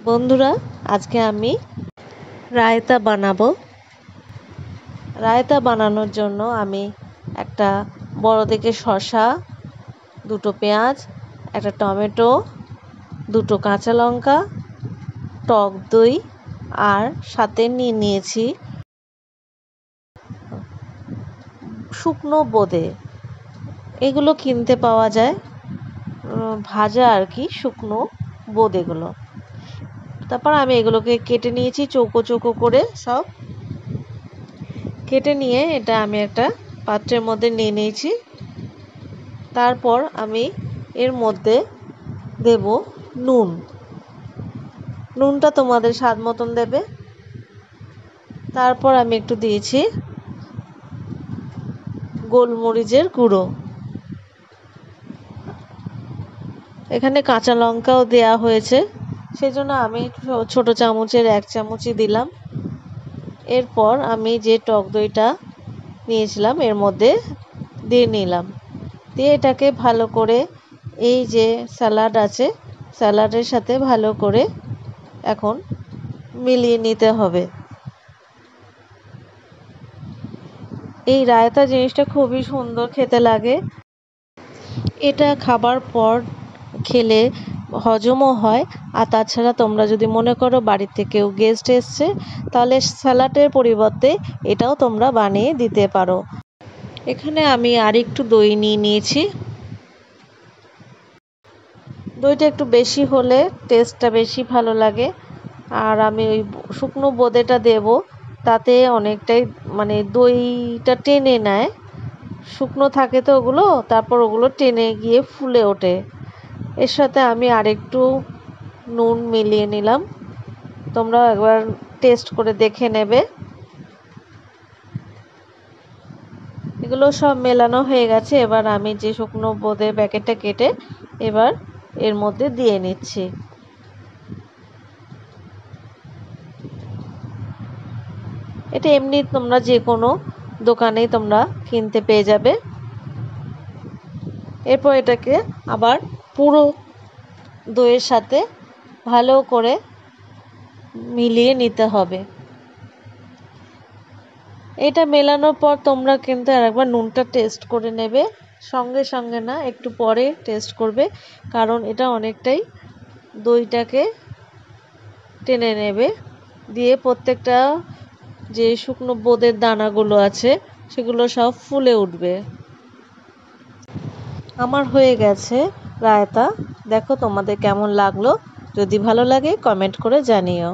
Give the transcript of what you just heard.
বন্ধুরা, আজকে আমি রায়তা বানাবো। রায়তা বানানোর জন্য আমি একটা বড় দেখে শসা, দুটো পেঁয়াজ, একটা টমেটো, দুটো কাঁচা লঙ্কা, টক দই আর সাথে নিয়েছি শুকনো বোঁদে। এগুলো কিনতে পাওয়া যায়, ভাজা আর কি, শুকনো বোঁদেগুলো। তারপর আমি এগুলোকে কেটে নিয়েছি চৌকো চৌকো করে। সব কেটে নিয়ে এটা আমি একটা পাত্রের মধ্যে নিয়ে নিয়েছি। তারপর আমি এর মধ্যে দেব নুন। নুনটা তোমাদের স্বাদ মতন দেবে। তারপর আমি একটু দিয়েছি গোলমরিচের গুঁড়ো। এখানে কাঁচা লঙ্কাও দেয়া হয়েছে, সেজন্য আমি ছোট চামচের 1 চামচই দিলাম। এরপর আমি যে টক দইটা নিয়েছিলাম এর মধ্যে দিয়ে নিলাম। দিয়ে এটাকে ভালো করে, এই যে স্যালাড আছে স্যালাডের সাথে ভালো করে এখন মিলিয়ে নিতে হবে। এই রায়তা জিনিসটা খুবই সুন্দর খেতে লাগে। এটা খাবার পর খেলে হজমও হয়। আর তাছাড়া তোমরা যদি মনে করো বাড়িতে কেউ গেস্ট এসছে, তাহলে স্যালাডের পরিবর্তে এটাও তোমরা বানিয়ে দিতে পারো। এখানে আমি আর একটু দই নিয়েছি। দইটা একটু বেশি হলে টেস্টটা বেশি ভালো লাগে। আর আমি ওই শুকনো বোঁদেটা দেব, তাতে অনেকটাই মানে দইটা টেনে নেয়। শুকনো থাকে তো ওগুলো, তারপর ওগুলো টেনে গিয়ে ফুলে ওঠে। এর সাথে আমি আরেকটু নুন মিলিয়ে নিলাম। তোমরা একবার টেস্ট করে দেখে নেবে। এগুলো সব মেলানো হয়ে গেছে। এবার আমি যে শুকনো বোঁদের প্যাকেটটা কেটে এবার এর মধ্যে দিয়ে নিচ্ছি। এটা এমনি তোমরা যে কোনো দোকানেই তোমরা কিনতে পেয়ে যাবে। এরপর এটাকে আবার পুরো দইয়ের সাথে ভালো করে মিলিয়ে নিতে হবে। এটা মেলানোর পর তোমরা কিন্তু আরেকবার নুনটা টেস্ট করে নেবে। সঙ্গে সঙ্গে না, একটু পরে টেস্ট করবে, কারণ এটা অনেকটাই দইটাকে টেনে নেবে। দিয়ে প্রত্যেকটা যে শুকনো বোঁদের দানাগুলো আছে সেগুলো সব ফুলে উঠবে। আমার হয়ে গেছে রায়তা। দেখো তোমাদের কেমন লাগলো। যদি ভালো লাগে কমেন্ট করে জানিও।